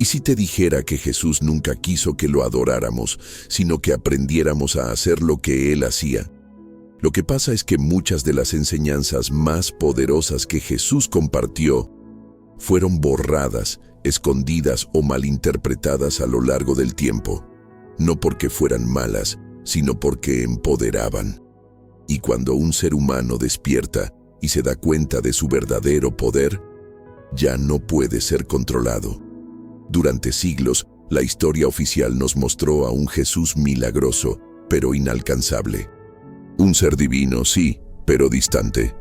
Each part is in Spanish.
¿Y si te dijera que Jesús nunca quiso que lo adoráramos, sino que aprendiéramos a hacer lo que Él hacía? Lo que pasa es que muchas de las enseñanzas más poderosas que Jesús compartió fueron borradas, escondidas o malinterpretadas a lo largo del tiempo, no porque fueran malas, sino porque empoderaban. Y cuando un ser humano despierta y se da cuenta de su verdadero poder, ya no puede ser controlado. Durante siglos, la historia oficial nos mostró a un Jesús milagroso, pero inalcanzable. Un ser divino, sí, pero distante.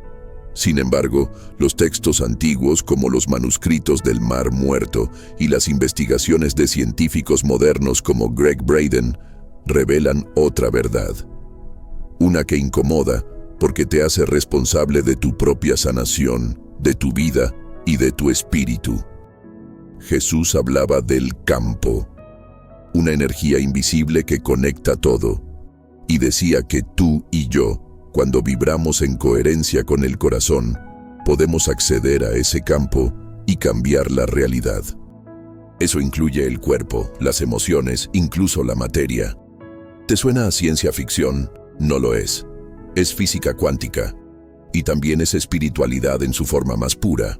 Sin embargo, los textos antiguos como los manuscritos del Mar Muerto y las investigaciones de científicos modernos como Greg Braden revelan otra verdad. Una que incomoda porque te hace responsable de tu propia sanación, de tu vida y de tu espíritu. Jesús hablaba del campo, una energía invisible que conecta todo, y decía que tú y yo, cuando vibramos en coherencia con el corazón, podemos acceder a ese campo y cambiar la realidad. Eso incluye el cuerpo, las emociones, incluso la materia. ¿Te suena a ciencia ficción? No lo es. Es física cuántica. Y también es espiritualidad en su forma más pura.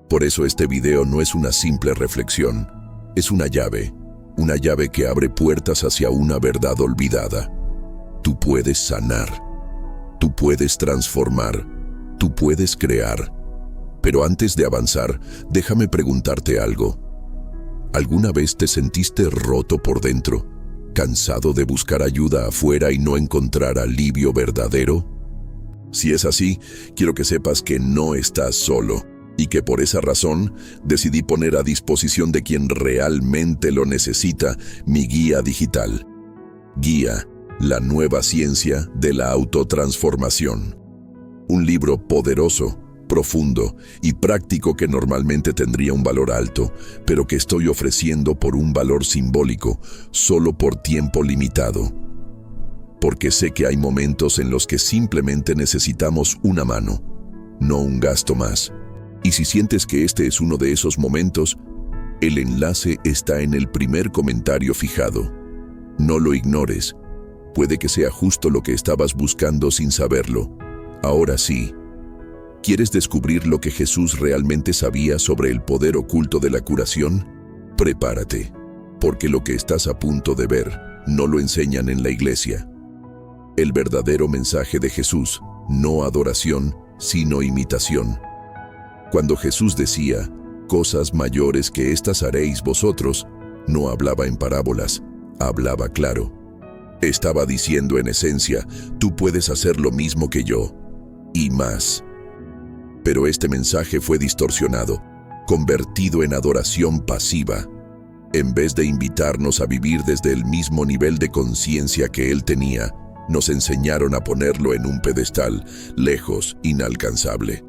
Por eso este video no es una simple reflexión. Es una llave que abre puertas hacia una verdad olvidada. Tú puedes sanar. Tú puedes transformar. Tú puedes crear. Pero antes de avanzar, déjame preguntarte algo. ¿Alguna vez te sentiste roto por dentro? ¿Cansado de buscar ayuda afuera y no encontrar alivio verdadero? Si es así, quiero que sepas que no estás solo y que por esa razón decidí poner a disposición de quien realmente lo necesita mi guía digital. Guía, la nueva ciencia de la autotransformación. Un libro poderoso, profundo y práctico que normalmente tendría un valor alto, pero que estoy ofreciendo por un valor simbólico, solo por tiempo limitado. Porque sé que hay momentos en los que simplemente necesitamos una mano, no un gasto más. Y si sientes que este es uno de esos momentos, el enlace está en el primer comentario fijado. No lo ignores. Puede que sea justo lo que estabas buscando sin saberlo. Ahora sí. ¿Quieres descubrir lo que Jesús realmente sabía sobre el poder oculto de la curación? Prepárate, porque lo que estás a punto de ver no lo enseñan en la iglesia. El verdadero mensaje de Jesús, no adoración, sino imitación. Cuando Jesús decía, cosas mayores que estas haréis vosotros, no hablaba en parábolas, hablaba claro. Estaba diciendo en esencia, tú puedes hacer lo mismo que yo, y más. Pero este mensaje fue distorsionado, convertido en adoración pasiva. En vez de invitarnos a vivir desde el mismo nivel de conciencia que él tenía, nos enseñaron a ponerlo en un pedestal, lejos, inalcanzable.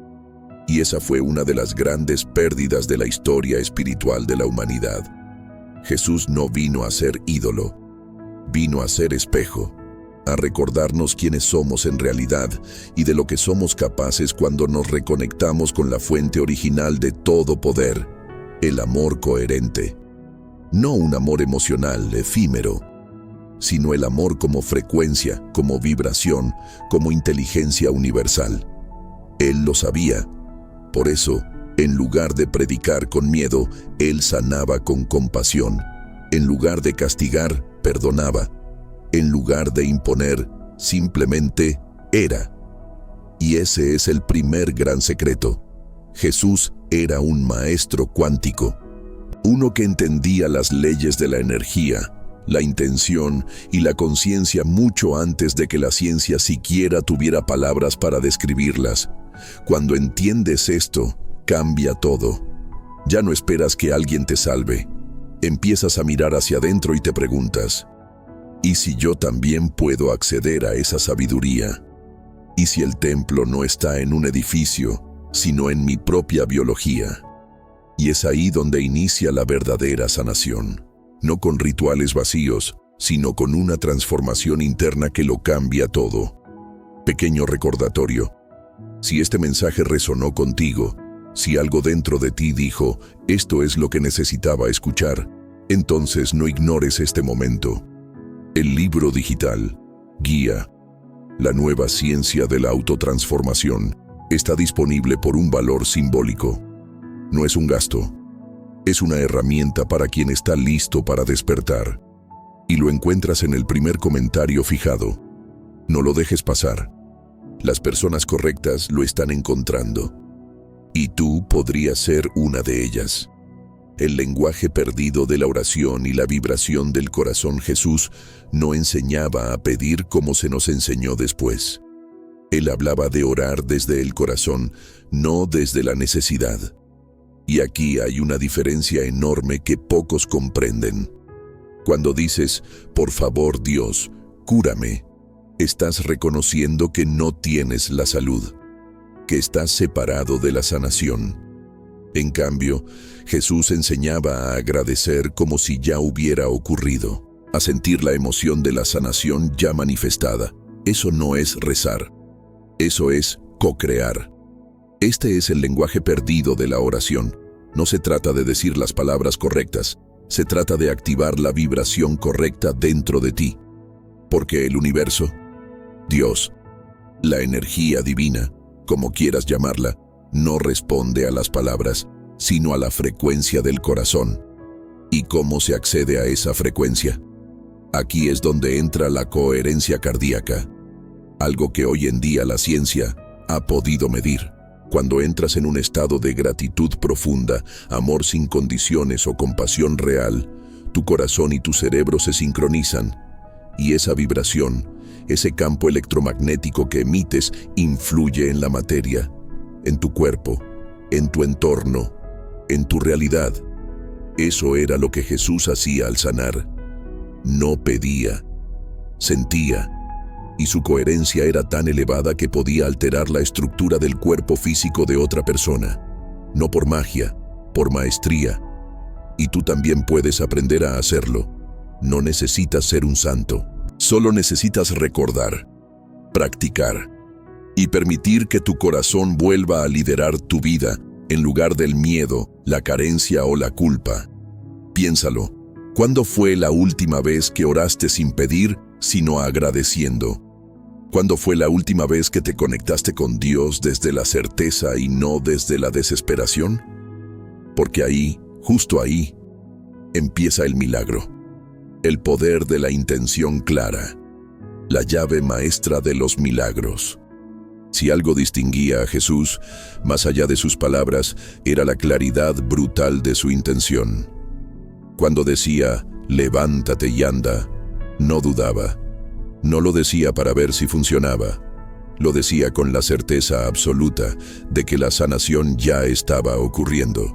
Y esa fue una de las grandes pérdidas de la historia espiritual de la humanidad. Jesús no vino a ser ídolo, vino a ser espejo, a recordarnos quiénes somos en realidad y de lo que somos capaces cuando nos reconectamos con la fuente original de todo poder, el amor coherente. No un amor emocional, efímero, sino el amor como frecuencia, como vibración, como inteligencia universal. Él lo sabía. Por eso, en lugar de predicar con miedo, él sanaba con compasión. En lugar de castigar, perdonaba. En lugar de imponer, simplemente era. Y ese es el primer gran secreto. Jesús era un maestro cuántico, uno que entendía las leyes de la energía, la intención y la conciencia mucho antes de que la ciencia siquiera tuviera palabras para describirlas. Cuando entiendes esto, cambia todo. Ya no esperas que alguien te salve. Empiezas a mirar hacia adentro y te preguntas, ¿y si yo también puedo acceder a esa sabiduría? ¿Y si el templo no está en un edificio, sino en mi propia biología? Y es ahí donde inicia la verdadera sanación. No con rituales vacíos, sino con una transformación interna que lo cambia todo. Pequeño recordatorio. Si este mensaje resonó contigo, si algo dentro de ti dijo, esto es lo que necesitaba escuchar, Entonces no ignores este momento. El libro digital, Guía, la nueva ciencia de la autotransformación, está disponible por un valor simbólico. No es un gasto, es una herramienta para quien está listo para despertar. Y lo encuentras en el primer comentario fijado. No lo dejes pasar. Las personas correctas lo están encontrando. Y tú podrías ser una de ellas. El lenguaje perdido de la oración y la vibración del corazón. Jesús no enseñaba a pedir como se nos enseñó después. Él hablaba de orar desde el corazón, no desde la necesidad. Y aquí hay una diferencia enorme que pocos comprenden. Cuando dices, por favor Dios, cúrame, estás reconociendo que no tienes la salud, que estás separado de la sanación. En cambio, Jesús enseñaba a agradecer como si ya hubiera ocurrido, a sentir la emoción de la sanación ya manifestada. Eso no es rezar, eso es co-crear. Este es el lenguaje perdido de la oración. No se trata de decir las palabras correctas, se trata de activar la vibración correcta dentro de ti. Porque el universo, Dios, la energía divina, como quieras llamarla, no responde a las palabras, sino a la frecuencia del corazón. ¿Y cómo se accede a esa frecuencia? Aquí es donde entra la coherencia cardíaca, algo que hoy en día la ciencia ha podido medir. Cuando entras en un estado de gratitud profunda, amor sin condiciones o compasión real, tu corazón y tu cerebro se sincronizan, y esa vibración, ese campo electromagnético que emites, influye en la materia, en tu cuerpo, en tu entorno, en tu realidad. Eso era lo que Jesús hacía al sanar. No pedía, sentía, y su coherencia era tan elevada que podía alterar la estructura del cuerpo físico de otra persona. No por magia, por maestría. Y tú también puedes aprender a hacerlo. No necesitas ser un santo, solo necesitas recordar, practicar y permitir que tu corazón vuelva a liderar tu vida en lugar del miedo, la carencia o la culpa. Piénsalo, ¿cuándo fue la última vez que oraste sin pedir, sino agradeciendo? ¿Cuándo fue la última vez que te conectaste con Dios desde la certeza y no desde la desesperación? Porque ahí, justo ahí, empieza el milagro. El poder de la intención clara, la llave maestra de los milagros. Si algo distinguía a Jesús, más allá de sus palabras, era la claridad brutal de su intención. Cuando decía, levántate y anda, no dudaba. No lo decía para ver si funcionaba. Lo decía con la certeza absoluta de que la sanación ya estaba ocurriendo.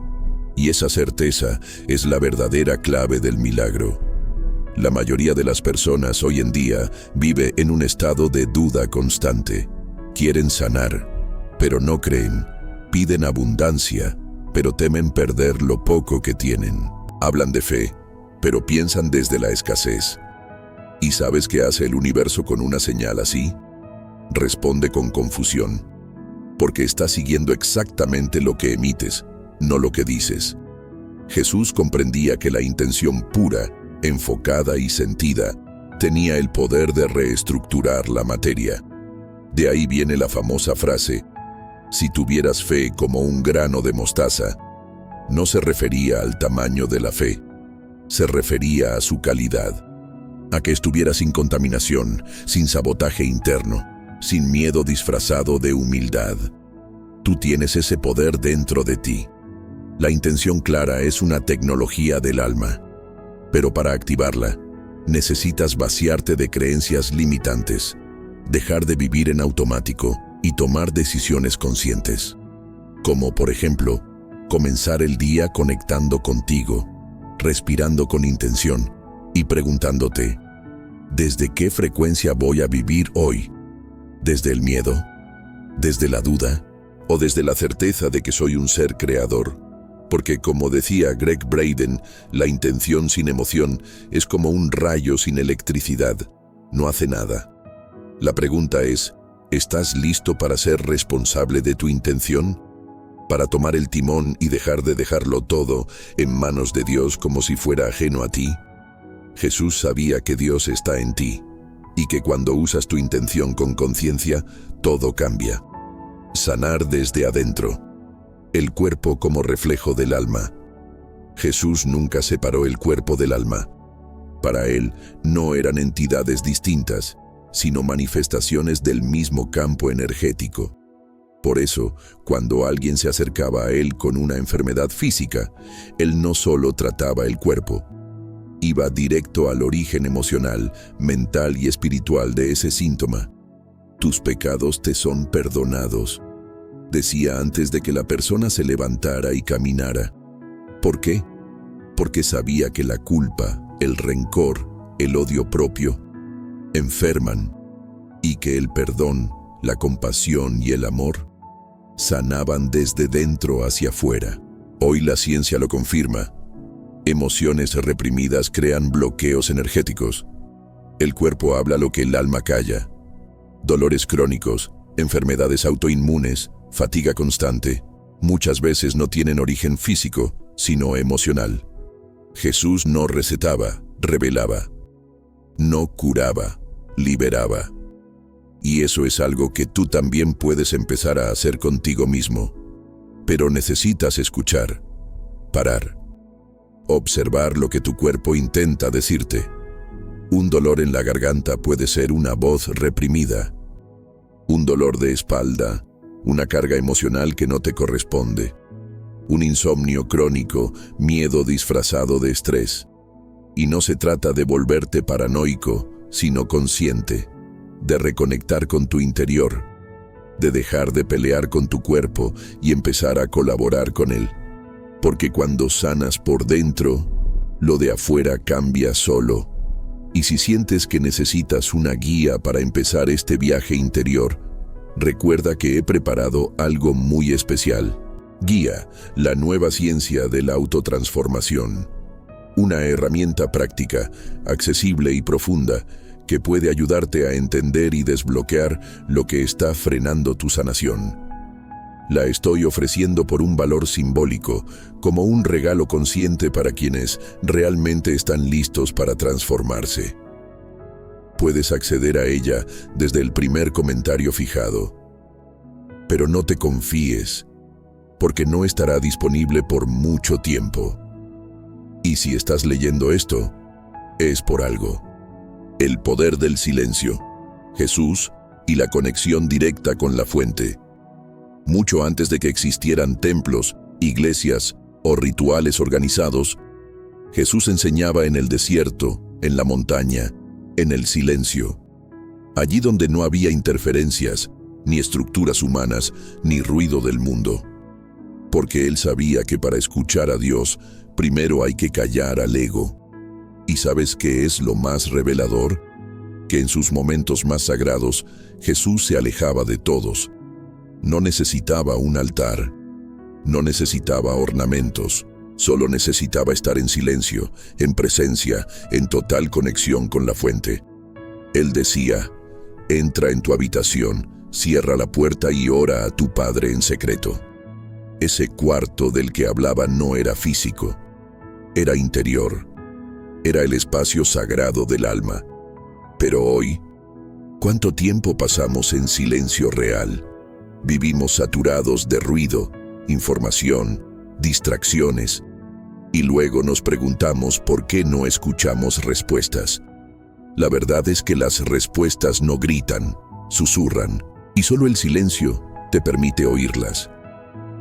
Y esa certeza es la verdadera clave del milagro. La mayoría de las personas hoy en día vive en un estado de duda constante. Quieren sanar, pero no creen. Piden abundancia, pero temen perder lo poco que tienen. Hablan de fe, pero piensan desde la escasez. ¿Y sabes qué hace el universo con una señal así? Responde con confusión, porque está siguiendo exactamente lo que emites, no lo que dices. Jesús comprendía que la intención pura, enfocada y sentida, tenía el poder de reestructurar la materia. De ahí viene la famosa frase, si tuvieras fe como un grano de mostaza. No se refería al tamaño de la fe, se refería a su calidad, a que estuviera sin contaminación, sin sabotaje interno, sin miedo disfrazado de humildad. Tú tienes ese poder dentro de ti. La intención clara es una tecnología del alma, pero para activarla, necesitas vaciarte de creencias limitantes, dejar de vivir en automático y tomar decisiones conscientes. Como, por ejemplo, comenzar el día conectando contigo, respirando con intención y preguntándote, ¿desde qué frecuencia voy a vivir hoy? ¿Desde el miedo? ¿Desde la duda? ¿O desde la certeza de que soy un ser creador? Porque, como decía Gregg Braden, la intención sin emoción es como un rayo sin electricidad. No hace nada. La pregunta es, ¿estás listo para ser responsable de tu intención? para tomar el timón y dejar de dejarlo todo en manos de Dios como si fuera ajeno a ti? Jesús sabía que Dios está en ti y que cuando usas tu intención con conciencia, todo cambia. Sanar desde adentro. El cuerpo como reflejo del alma. Jesús nunca separó el cuerpo del alma. Para él no eran entidades distintas, sino manifestaciones del mismo campo energético. Por eso, cuando alguien se acercaba a él con una enfermedad física, él no solo trataba el cuerpo, iba directo al origen emocional, mental y espiritual de ese síntoma. Tus pecados te son perdonados, decía antes de que la persona se levantara y caminara. ¿Por qué? Porque sabía que la culpa, el rencor, el odio propio, enferman, y que el perdón, la compasión y el amor sanaban desde dentro hacia afuera. Hoy la ciencia lo confirma. Emociones reprimidas crean bloqueos energéticos. El cuerpo habla lo que el alma calla. Dolores crónicos, enfermedades autoinmunes, fatiga constante, muchas veces no tienen origen físico, sino emocional. Jesús no recetaba, revelaba. No curaba, liberaba. Y eso es algo que tú también puedes empezar a hacer contigo mismo. Pero necesitas escuchar, parar, observar lo que tu cuerpo intenta decirte. Un dolor en la garganta puede ser una voz reprimida. Un dolor de espalda, una carga emocional que no te corresponde. Un insomnio crónico, miedo disfrazado de estrés. Y no se trata de volverte paranoico, sino consciente, de reconectar con tu interior, de dejar de pelear con tu cuerpo y empezar a colaborar con él. Porque cuando sanas por dentro, lo de afuera cambia solo. Y si sientes que necesitas una guía para empezar este viaje interior, recuerda que he preparado algo muy especial. Guía, la nueva ciencia de la autotransformación. Una herramienta práctica, accesible y profunda, que puede ayudarte a entender y desbloquear lo que está frenando tu sanación. La estoy ofreciendo por un valor simbólico, como un regalo consciente para quienes realmente están listos para transformarse. Puedes acceder a ella desde el primer comentario fijado. Pero no te confíes, porque no estará disponible por mucho tiempo. Y si estás leyendo esto, es por algo. El poder del silencio, Jesús y la conexión directa con la fuente. Mucho antes de que existieran templos, iglesias o rituales organizados, Jesús enseñaba en el desierto, en la montaña, en el silencio. Allí donde no había interferencias, ni estructuras humanas, ni ruido del mundo. Porque él sabía que para escuchar a Dios, primero hay que callar al ego. ¿Y sabes qué es lo más revelador? Que en sus momentos más sagrados, Jesús se alejaba de todos. No necesitaba un altar, no necesitaba ornamentos, solo necesitaba estar en silencio, en presencia, en total conexión con la fuente. Él decía, entra en tu habitación, cierra la puerta y ora a tu Padre en secreto. Ese cuarto del que hablaba no era físico, era interior, era el espacio sagrado del alma. Pero hoy, ¿cuánto tiempo pasamos en silencio real? Vivimos saturados de ruido, información, distracciones, y luego nos preguntamos por qué no escuchamos respuestas. La verdad es que las respuestas no gritan, susurran, y solo el silencio te permite oírlas.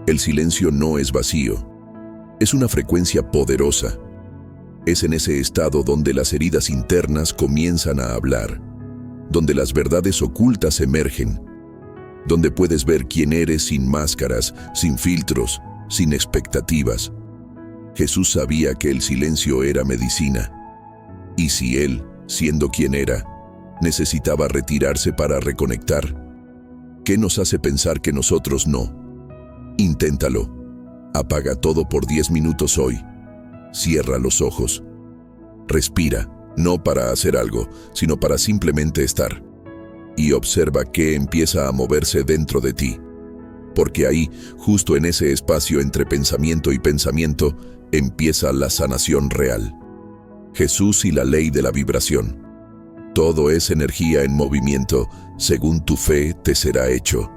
El silencio no es vacío, es una frecuencia poderosa. Es en ese estado donde las heridas internas comienzan a hablar, donde las verdades ocultas emergen, donde puedes ver quién eres sin máscaras, sin filtros, sin expectativas. Jesús sabía que el silencio era medicina. Y si él, siendo quien era, necesitaba retirarse para reconectar, ¿qué nos hace pensar que nosotros no? Inténtalo. Apaga todo por 10 minutos hoy. Cierra los ojos. Respira, no para hacer algo, sino para simplemente estar. Y observa qué empieza a moverse dentro de ti. porque ahí, justo en ese espacio entre pensamiento y pensamiento, empieza la sanación real. Jesús y la ley de la vibración. Todo es energía en movimiento, según tu fe te será hecho.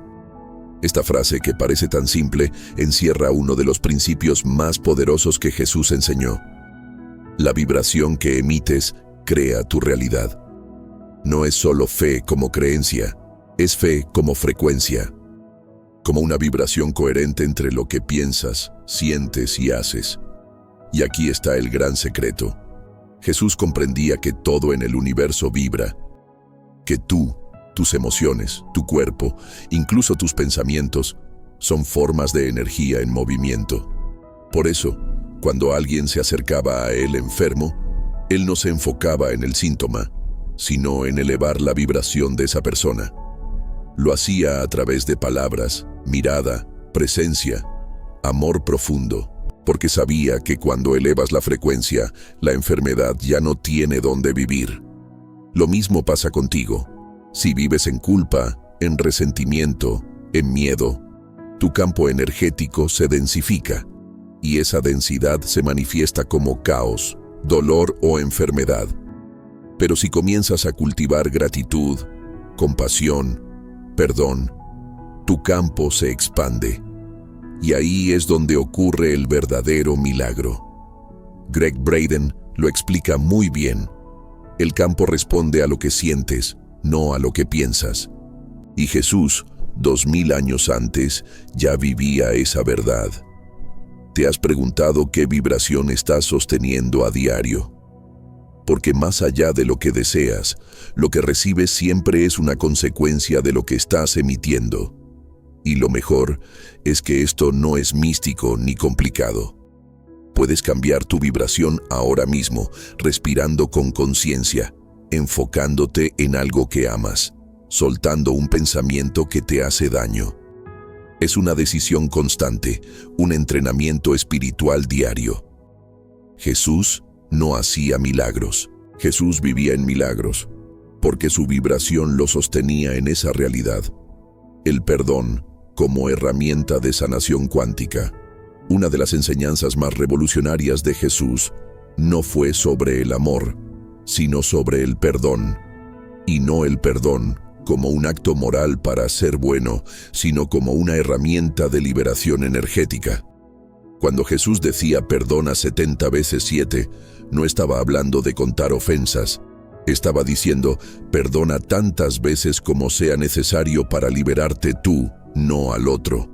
Esta frase, que parece tan simple, encierra uno de los principios más poderosos que Jesús enseñó. La vibración que emites crea tu realidad. No es solo fe como creencia, es fe como frecuencia, como una vibración coherente entre lo que piensas, sientes y haces. Y aquí está el gran secreto. Jesús comprendía que todo en el universo vibra, que tú, tus emociones, tu cuerpo, incluso tus pensamientos, son formas de energía en movimiento. Por eso, cuando alguien se acercaba a él enfermo, él no se enfocaba en el síntoma, sino en elevar la vibración de esa persona. Lo hacía a través de palabras, mirada, presencia, amor profundo, porque sabía que cuando elevas la frecuencia, la enfermedad ya no tiene dónde vivir. Lo mismo pasa contigo. Si vives en culpa, en resentimiento, en miedo, tu campo energético se densifica, y esa densidad se manifiesta como caos, dolor o enfermedad. Pero si comienzas a cultivar gratitud, compasión, perdón, tu campo se expande. Y ahí es donde ocurre el verdadero milagro. Gregg Braden lo explica muy bien. El campo responde a lo que sientes, no a lo que piensas. Y Jesús, 2000 años antes, ya vivía esa verdad. ¿Te has preguntado qué vibración estás sosteniendo a diario? Porque más allá de lo que deseas, lo que recibes siempre es una consecuencia de lo que estás emitiendo. Y lo mejor es que esto no es místico ni complicado. Puedes cambiar tu vibración ahora mismo, respirando con conciencia, enfocándote en algo que amas, soltando un pensamiento que te hace daño. Es una decisión constante, un entrenamiento espiritual diario. Jesús no hacía milagros. Jesús vivía en milagros, porque su vibración lo sostenía en esa realidad. El perdón como herramienta de sanación cuántica. Una de las enseñanzas más revolucionarias de Jesús no fue sobre el amor, sino sobre el perdón. Y no el perdón como un acto moral para ser bueno, sino como una herramienta de liberación energética. Cuando Jesús decía perdona 70 veces 7, no estaba hablando de contar ofensas. Estaba diciendo perdona tantas veces como sea necesario para liberarte tú, no al otro.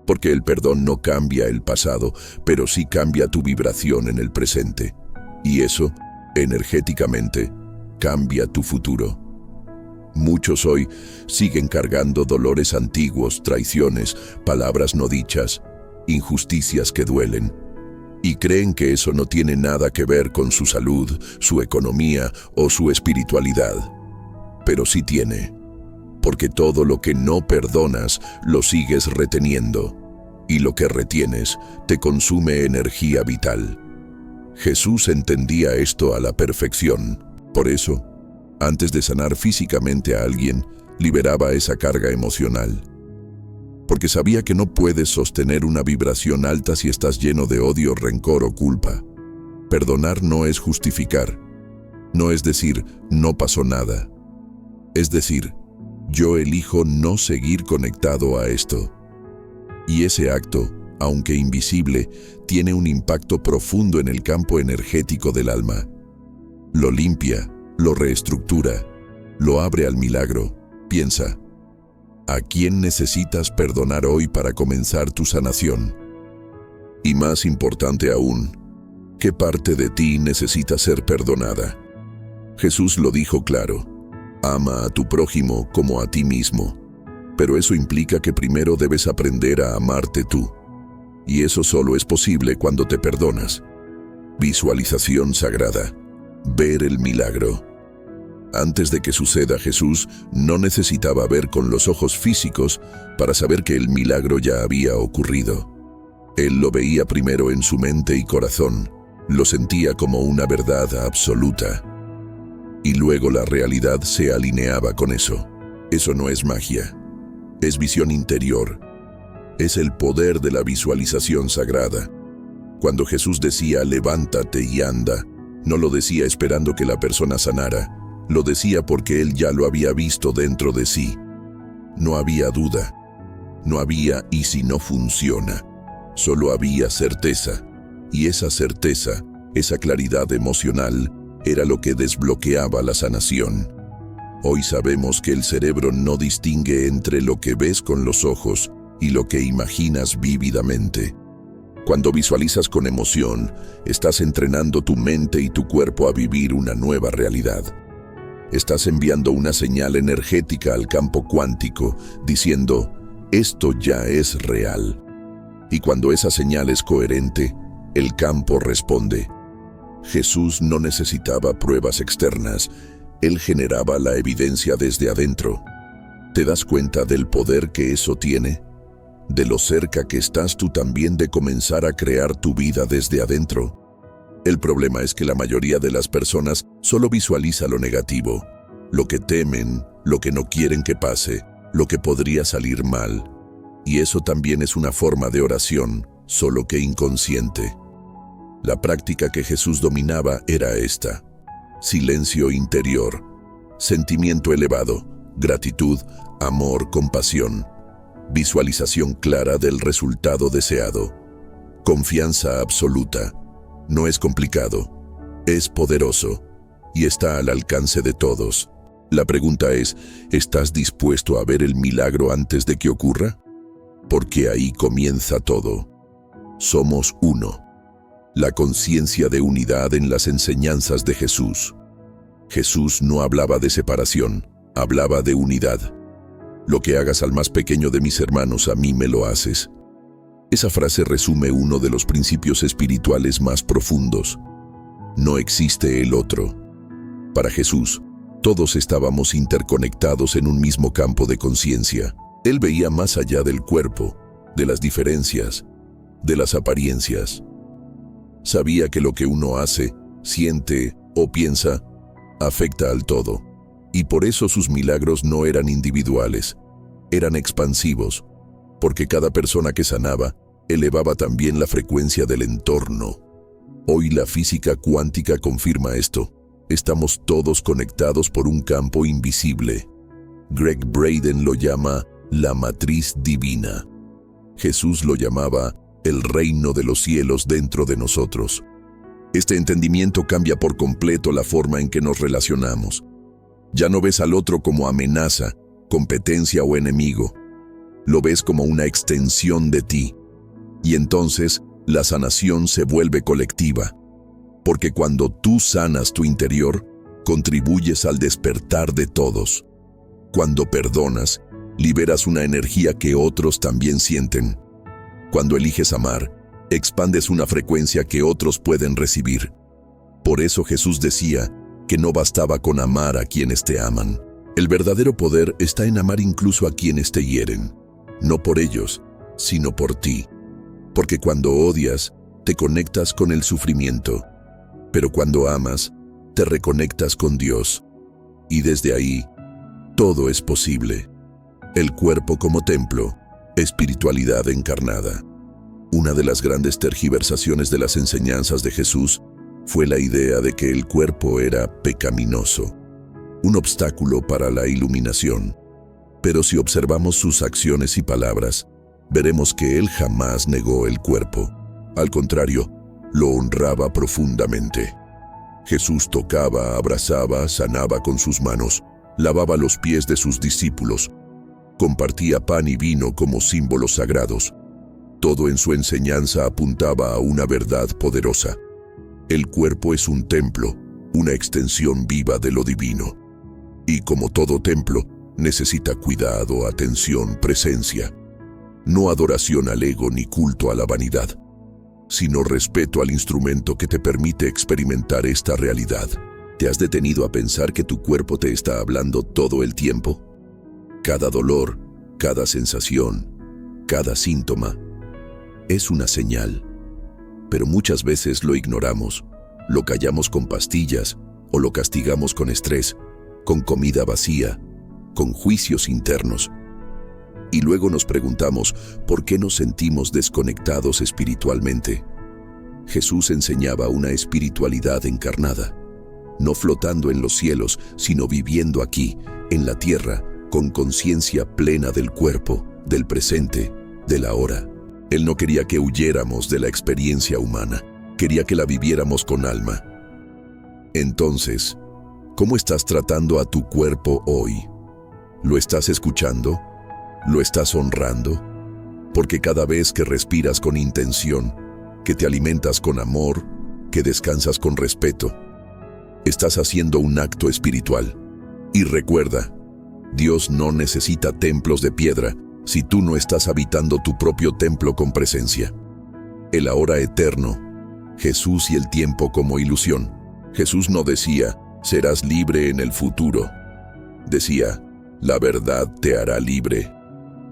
Porque el perdón no cambia el pasado, pero sí cambia tu vibración en el presente. Y eso, energéticamente, cambia tu futuro. Muchos hoy siguen cargando dolores antiguos, traiciones, palabras no dichas, injusticias que duelen. Y creen que eso no tiene nada que ver con su salud, su economía o su espiritualidad. Pero sí tiene. Porque todo lo que no perdonas lo sigues reteniendo, y lo que retienes te consume energía vital. Jesús entendía esto a la perfección. Por eso, antes de sanar físicamente a alguien, liberaba esa carga emocional. Porque sabía que no puedes sostener una vibración alta si estás lleno de odio, rencor o culpa. Perdonar no es justificar. No es decir, no pasó nada. Es decir, yo elijo no seguir conectado a esto. Y ese acto, aunque invisible, tiene un impacto profundo en el campo energético del alma. Lo limpia, lo reestructura, lo abre al milagro. Piensa, ¿a quién necesitas perdonar hoy para comenzar tu sanación? Y más importante aún, ¿qué parte de ti necesita ser perdonada? Jesús lo dijo claro. Ama a tu prójimo como a ti mismo, pero eso implica que primero debes aprender a amarte tú. Y eso solo es posible cuando te perdonas. Visualización sagrada. Ver el milagro. Antes de que suceda, Jesús no necesitaba ver con los ojos físicos para saber que el milagro ya había ocurrido. Él lo veía primero en su mente y corazón, lo sentía como una verdad absoluta. Y luego la realidad se alineaba con eso. Eso no es magia, es visión interior. Es el poder de la visualización sagrada. Cuando Jesús decía levántate y anda, no lo decía esperando que la persona sanara, lo decía porque él ya lo había visto dentro de sí. No había duda, no había y si no funciona, solo había certeza, y esa certeza, esa claridad emocional, era lo que desbloqueaba la sanación. Hoy sabemos que el cerebro no distingue entre lo que ves con los ojos y lo que imaginas vívidamente. Cuando visualizas con emoción, estás entrenando tu mente y tu cuerpo a vivir una nueva realidad. Estás enviando una señal energética al campo cuántico, diciendo, esto ya es real. Y cuando esa señal es coherente, el campo responde. Jesús no necesitaba pruebas externas, él generaba la evidencia desde adentro. ¿Te das cuenta del poder que eso tiene? De lo cerca que estás tú también de comenzar a crear tu vida desde adentro. El problema es que la mayoría de las personas solo visualiza lo negativo, lo que temen, lo que no quieren que pase, lo que podría salir mal. Y eso también es una forma de oración, solo que inconsciente. La práctica que Jesús dominaba era esta: silencio interior, sentimiento elevado, gratitud, amor, compasión, visualización clara del resultado deseado, confianza absoluta. No es complicado, es poderoso y está al alcance de todos. La pregunta es, ¿estás dispuesto a ver el milagro antes de que ocurra? Porque ahí comienza todo. Somos uno. La conciencia de unidad en las enseñanzas de Jesús. Jesús no hablaba de separación, hablaba de unidad. Lo que hagas al más pequeño de mis hermanos, a mí me lo haces. Esa frase resume uno de los principios espirituales más profundos. No existe el otro. Para Jesús, todos estábamos interconectados en un mismo campo de conciencia. Él veía más allá del cuerpo, de las diferencias, de las apariencias. Sabía que lo que uno hace, siente o piensa afecta al todo, y por eso sus milagros no eran individuales, eran expansivos, porque cada persona que sanaba elevaba también la frecuencia del entorno. Hoy la física cuántica confirma esto. Estamos todos conectados por un campo invisible. Greg Braden lo llama la matriz divina. Jesús lo llamaba el reino de los cielos dentro de nosotros. Este entendimiento cambia por completo la forma en que nos relacionamos. Ya no ves al otro como amenaza, competencia o enemigo. Lo ves como una extensión de ti. Y entonces, la sanación se vuelve colectiva. Porque cuando tú sanas tu interior, contribuyes al despertar de todos. Cuando perdonas, liberas una energía que otros también sienten. Cuando eliges amar, expandes una frecuencia que otros pueden recibir. Por eso Jesús decía que no bastaba con amar a quienes te aman. El verdadero poder está en amar incluso a quienes te hieren. No por ellos, sino por ti. Porque cuando odias, te conectas con el sufrimiento. Pero cuando amas, te reconectas con Dios. Y desde ahí, todo es posible. El cuerpo como templo, espiritualidad encarnada. Una de las grandes tergiversaciones de las enseñanzas de Jesús fue la idea de que el cuerpo era pecaminoso, un obstáculo para la iluminación. Pero si observamos sus acciones y palabras, veremos que él jamás negó el cuerpo. Al contrario, lo honraba profundamente. Jesús tocaba, abrazaba, sanaba con sus manos, lavaba los pies de sus discípulos, compartía pan y vino como símbolos sagrados. Todo en su enseñanza apuntaba a una verdad poderosa. El cuerpo es un templo, una extensión viva de lo divino. Y como todo templo, necesita cuidado, atención, presencia. No adoración al ego ni culto a la vanidad, sino respeto al instrumento que te permite experimentar esta realidad. ¿Te has detenido a pensar que tu cuerpo te está hablando todo el tiempo? Cada dolor, cada sensación, cada síntoma es una señal. Pero muchas veces lo ignoramos, lo callamos con pastillas o lo castigamos con estrés, con comida vacía, con juicios internos. Y luego nos preguntamos, ¿por qué nos sentimos desconectados espiritualmente? Jesús enseñaba una espiritualidad encarnada, no flotando en los cielos, sino viviendo aquí, en la tierra, con conciencia plena del cuerpo, del presente, del ahora. Él no quería que huyéramos de la experiencia humana, quería que la viviéramos con alma. Entonces, ¿cómo estás tratando a tu cuerpo hoy? ¿Lo estás escuchando? ¿Lo estás honrando? Porque cada vez que respiras con intención, que te alimentas con amor, que descansas con respeto, estás haciendo un acto espiritual. Y recuerda, Dios no necesita templos de piedra si tú no estás habitando tu propio templo con presencia. El ahora eterno, Jesús y el tiempo como ilusión. Jesús no decía, serás libre en el futuro. Decía, la verdad te hará libre.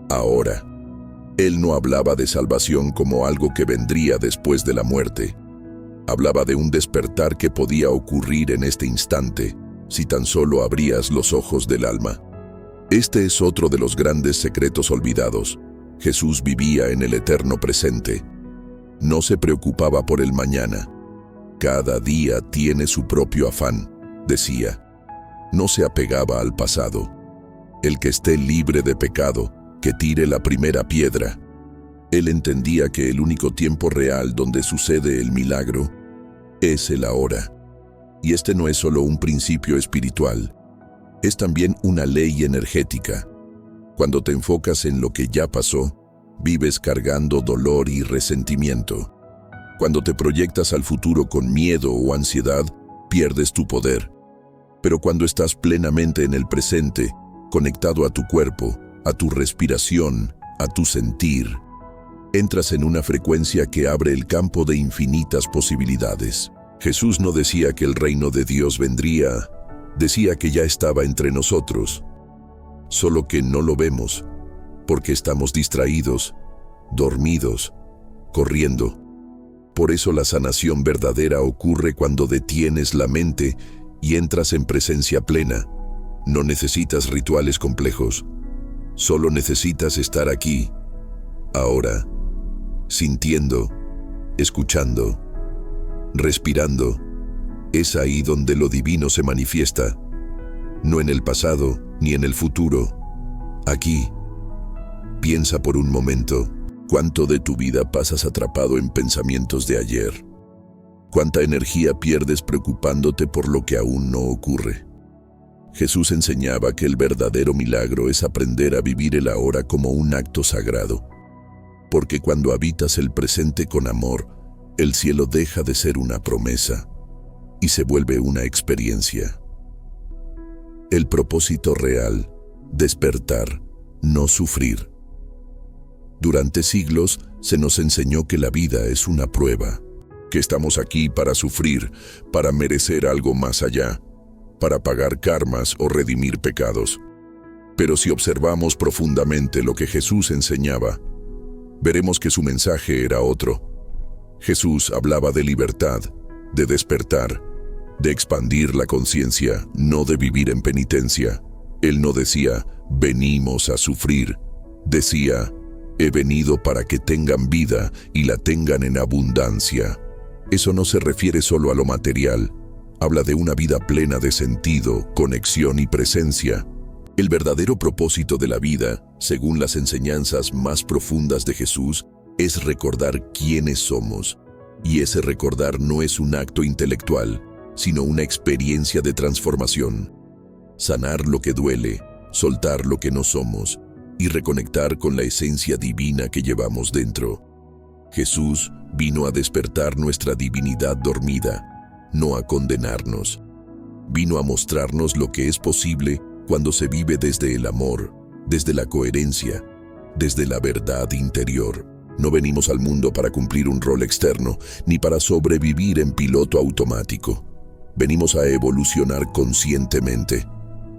Ahora. Él no hablaba de salvación como algo que vendría después de la muerte. Hablaba de un despertar que podía ocurrir en este instante, si tan solo abrías los ojos del alma. Este es otro de los grandes secretos olvidados. Jesús vivía en el eterno presente. No se preocupaba por el mañana. Cada día tiene su propio afán, decía. No se apegaba al pasado. El que esté libre de pecado, que tire la primera piedra. Él entendía que el único tiempo real donde sucede el milagro es el ahora. Y este no es solo un principio espiritual, es también una ley energética. Cuando te enfocas en lo que ya pasó, vives cargando dolor y resentimiento. Cuando te proyectas al futuro con miedo o ansiedad, pierdes tu poder. Pero cuando estás plenamente en el presente, conectado a tu cuerpo, a tu respiración, a tu sentir, entras en una frecuencia que abre el campo de infinitas posibilidades. Jesús no decía que el reino de Dios vendría, decía que ya estaba entre nosotros, solo que no lo vemos, porque estamos distraídos, dormidos, corriendo. Por eso la sanación verdadera ocurre cuando detienes la mente y entras en presencia plena. No necesitas rituales complejos. Solo necesitas estar aquí, ahora, sintiendo, escuchando, respirando. Es ahí donde lo divino se manifiesta, no en el pasado ni en el futuro. Aquí, piensa por un momento, ¿cuánto de tu vida pasas atrapado en pensamientos de ayer? ¿Cuánta energía pierdes preocupándote por lo que aún no ocurre? Jesús enseñaba que el verdadero milagro es aprender a vivir el ahora como un acto sagrado, porque cuando habitas el presente con amor, el cielo deja de ser una promesa y se vuelve una experiencia. El propósito real, despertar, no sufrir. Durante siglos se nos enseñó que la vida es una prueba, que estamos aquí para sufrir, para merecer algo más allá, para pagar karmas o redimir pecados. Pero si observamos profundamente lo que Jesús enseñaba, veremos que su mensaje era otro. Jesús hablaba de libertad, de despertar, de expandir la conciencia, no de vivir en penitencia. Él no decía, venimos a sufrir. Decía, he venido para que tengan vida y la tengan en abundancia. Eso no se refiere solo a lo material. Habla de una vida plena de sentido, conexión y presencia. El verdadero propósito de la vida, según las enseñanzas más profundas de Jesús, es recordar quiénes somos. Y ese recordar no es un acto intelectual, sino una experiencia de transformación. Sanar lo que duele, soltar lo que no somos y reconectar con la esencia divina que llevamos dentro. Jesús vino a despertar nuestra divinidad dormida, no a condenarnos. Vino a mostrarnos lo que es posible cuando se vive desde el amor, desde la coherencia, desde la verdad interior. No venimos al mundo para cumplir un rol externo, ni para sobrevivir en piloto automático. Venimos a evolucionar conscientemente,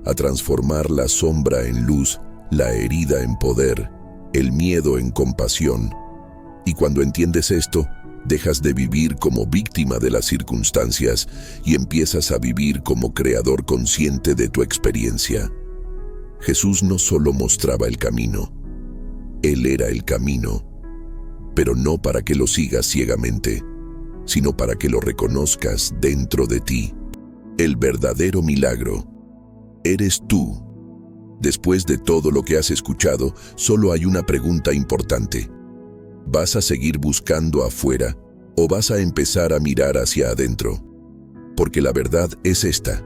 a transformar la sombra en luz, la herida en poder, el miedo en compasión. Y cuando entiendes esto, dejas de vivir como víctima de las circunstancias y empiezas a vivir como creador consciente de tu experiencia. Jesús no solo mostraba el camino, Él era el camino, pero no para que lo sigas ciegamente, sino para que lo reconozcas dentro de ti. El verdadero milagro eres tú. Después de todo lo que has escuchado, solo hay una pregunta importante. ¿Vas a seguir buscando afuera o vas a empezar a mirar hacia adentro? Porque la verdad es esta: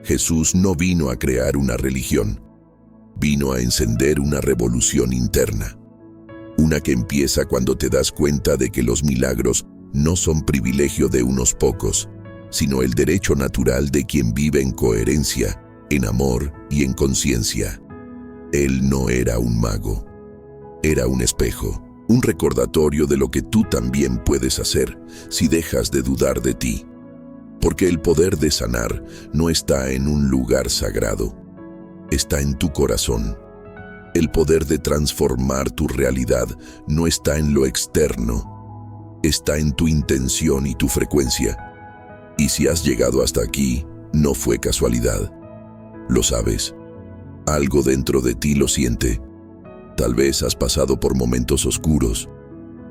Jesús no vino a crear una religión, vino a encender una revolución interna. Una que empieza cuando te das cuenta de que los milagros no son privilegio de unos pocos, sino el derecho natural de quien vive en coherencia, en amor y en conciencia. Él no era un mago, era un espejo, un recordatorio de lo que tú también puedes hacer si dejas de dudar de ti. Porque el poder de sanar no está en un lugar sagrado, está en tu corazón. El poder de transformar tu realidad no está en lo externo, está en tu intención y tu frecuencia. Y si has llegado hasta aquí, no fue casualidad. Lo sabes. Algo dentro de ti lo siente. Tal vez has pasado por momentos oscuros,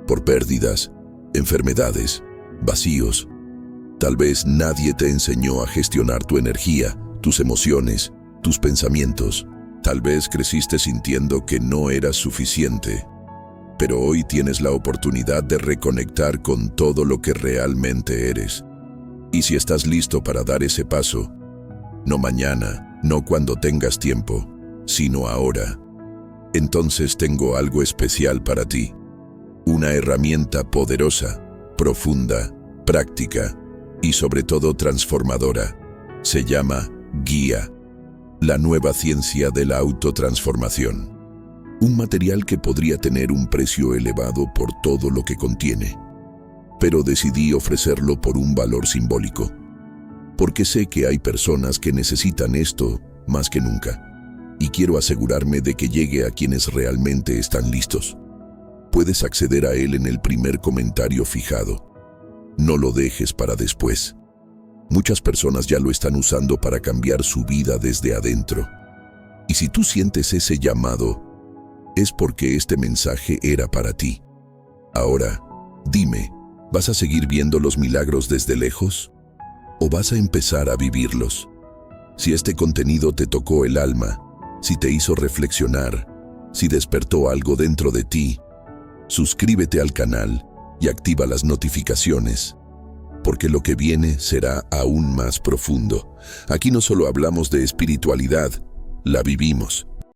por pérdidas, enfermedades, vacíos. Tal vez nadie te enseñó a gestionar tu energía, tus emociones, tus pensamientos. Tal vez creciste sintiendo que no eras suficiente. Pero hoy tienes la oportunidad de reconectar con todo lo que realmente eres. Y si estás listo para dar ese paso, no mañana, no cuando tengas tiempo, sino ahora, entonces tengo algo especial para ti. Una herramienta poderosa, profunda, práctica y sobre todo transformadora. Se llama Guía, la nueva ciencia de la autotransformación. Un material que podría tener un precio elevado por todo lo que contiene. Pero decidí ofrecerlo por un valor simbólico, porque sé que hay personas que necesitan esto más que nunca, y quiero asegurarme de que llegue a quienes realmente están listos. Puedes acceder a él en el primer comentario fijado. No lo dejes para después. Muchas personas ya lo están usando para cambiar su vida desde adentro. Y si tú sientes ese llamado, es porque este mensaje era para ti. Ahora, dime, ¿vas a seguir viendo los milagros desde lejos? ¿O vas a empezar a vivirlos? Si este contenido te tocó el alma, si te hizo reflexionar, si despertó algo dentro de ti, suscríbete al canal y activa las notificaciones, porque lo que viene será aún más profundo. Aquí no solo hablamos de espiritualidad, la vivimos.